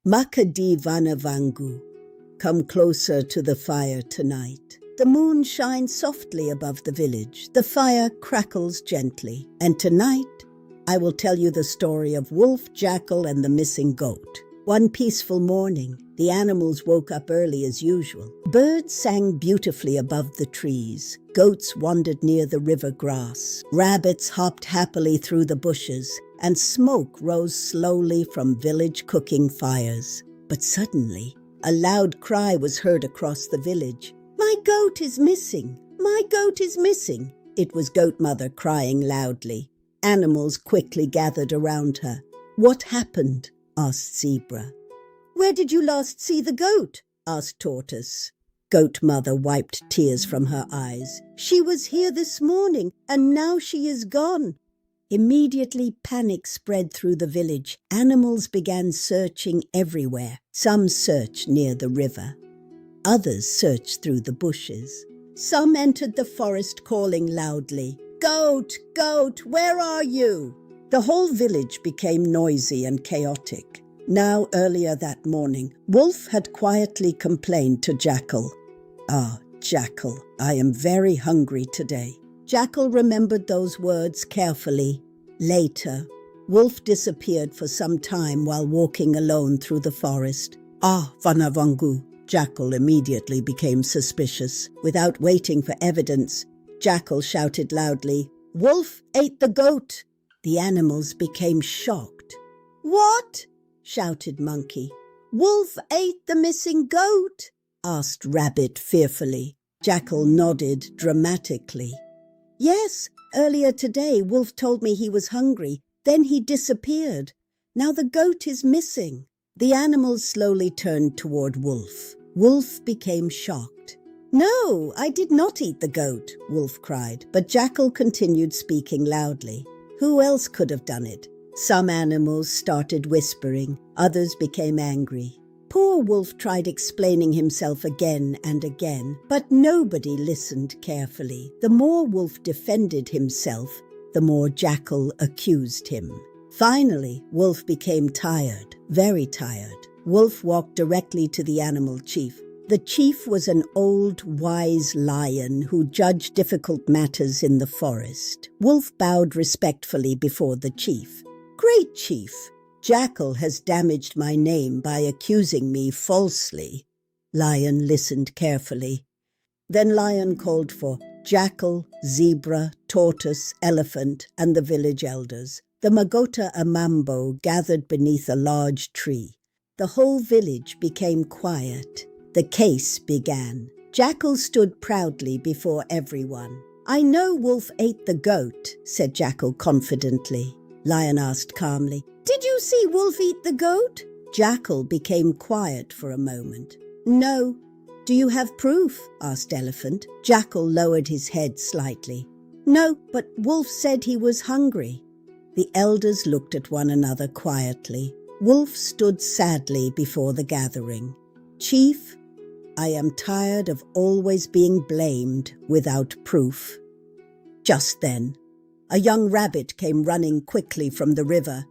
Vana vangu. Come closer to the fire tonight. The moon shines softly above the village. The fire crackles gently. And tonight, I will tell you the story of Wolf, Jackal, and the missing goat. One peaceful morning, the animals woke up early as usual. Birds sang beautifully above the trees. Goats wandered near the river grass. Rabbits hopped happily through the bushes, and smoke rose slowly from village cooking fires. But suddenly, a loud cry was heard across the village. "My goat is missing! My goat is missing!" It was Goat Mother crying loudly. Animals quickly gathered around her. "What happened?" asked Zebra. "Where did you last see the goat?" asked Tortoise. Goat Mother wiped tears from her eyes. "She was here this morning, and now she is gone." Immediately, panic spread through the village. Animals began searching everywhere. Some searched near the river. Others searched through the bushes. Some entered the forest calling loudly, "Goat, goat, where are you?" The whole village became noisy and chaotic. Now, earlier that morning, Wolf had quietly complained to Jackal. "Ah, Jackal, I am very hungry today." Jackal remembered those words carefully. Later, Wolf disappeared for some time while walking alone through the forest. "Ah, vana vangu." Jackal immediately became suspicious. Without waiting for evidence, Jackal shouted loudly, "Wolf ate the goat!" The animals became shocked. "What?" shouted Monkey. "Wolf ate the missing goat?" asked Rabbit fearfully. Jackal nodded dramatically. "Yes, earlier today Wolf told me he was hungry. Then he disappeared. Now the goat is missing." The animals slowly turned toward Wolf. Wolf became shocked. "No, I did not eat the goat," Wolf cried, but Jackal continued speaking loudly. Who else could have done it? Some animals started whispering, others became angry. Poor Wolf tried explaining himself again and again, but nobody listened carefully. The more Wolf defended himself, the more Jackal accused him. Finally, Wolf became tired, very tired. Wolf walked directly to the animal chief. The chief was an old, wise lion who judged difficult matters in the forest. Wolf bowed respectfully before the chief. "Great chief, Jackal has damaged my name by accusing me falsely." Lion listened carefully. Then Lion called for Jackal, Zebra, Tortoise, Elephant, and the village elders. The Magota Amambo gathered beneath a large tree. The whole village became quiet. The case began. Jackal stood proudly before everyone. "I know Wolf ate the goat," said Jackal confidently. Lion asked calmly, "Did you see Wolf eat the goat?" Jackal became quiet for a moment. "No." "Do you have proof?" asked Elephant. Jackal lowered his head slightly. "No, but Wolf said he was hungry." The elders looked at one another quietly. Wolf stood sadly before the gathering. "Chief, I am tired of always being blamed without proof." Just then, a young rabbit came running quickly from the river.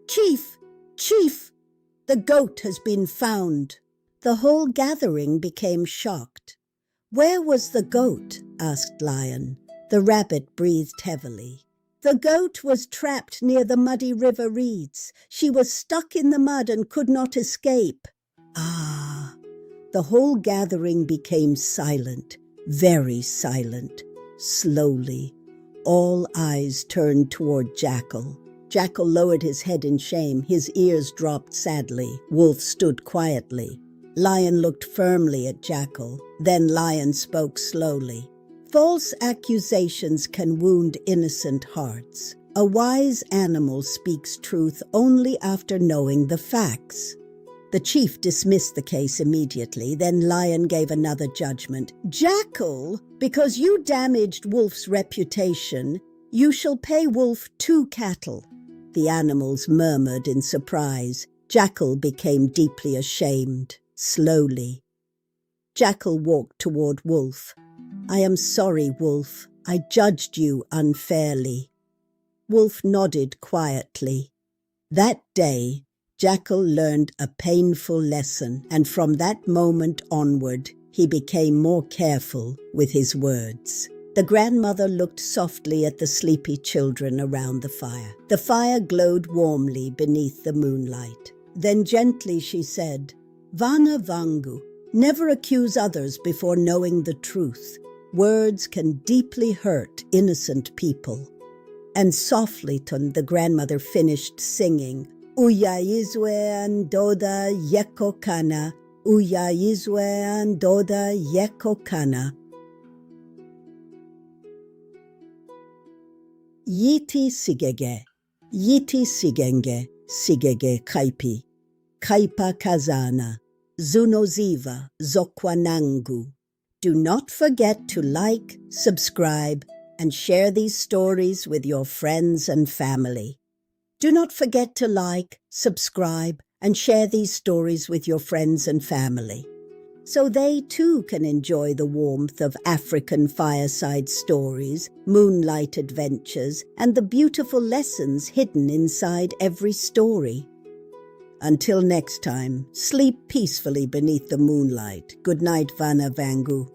"Chief! Chief! The goat has been found!" The whole gathering became shocked. "Where was the goat?" asked Lion. The rabbit breathed heavily. "The goat was trapped near the muddy river reeds. She was stuck in the mud and could not escape." "Ah!" The whole gathering became silent, very silent. Slowly, all eyes turned toward Jackal. Jackal lowered his head in shame. His ears dropped sadly. Wolf stood quietly. Lion looked firmly at Jackal. Then Lion spoke slowly. "False accusations can wound innocent hearts. A wise animal speaks truth only after knowing the facts." The chief dismissed the case immediately. Then Lion gave another judgment. "Jackal, because you damaged Wolf's reputation, you shall pay Wolf 2 cattle." The animals murmured in surprise. Jackal became deeply ashamed. Slowly, Jackal walked toward Wolf. "I am sorry, Wolf. I judged you unfairly." Wolf nodded quietly. That day, Jackal learned a painful lesson, and from that moment onward, he became more careful with his words. The grandmother looked softly at the sleepy children around the fire. The fire glowed warmly beneath the moonlight. Then gently she said, "Vana vangu, never accuse others before knowing the truth. Words can deeply hurt innocent people." And softly the grandmother finished singing, "Uya izwe andoda yeko kana, uya izwe andoda yeko kana." Yiti sigenge sigege kaipi, kaipa kazana, zunoziva zokwanangu. Do not forget to like, subscribe, and share these stories with your friends and family. Do not forget to like, subscribe, and share these stories with your friends and family, so they too can enjoy the warmth of African fireside stories, moonlight adventures, and the beautiful lessons hidden inside every story. Until next time, sleep peacefully beneath the moonlight. Good night, Vana Vangu.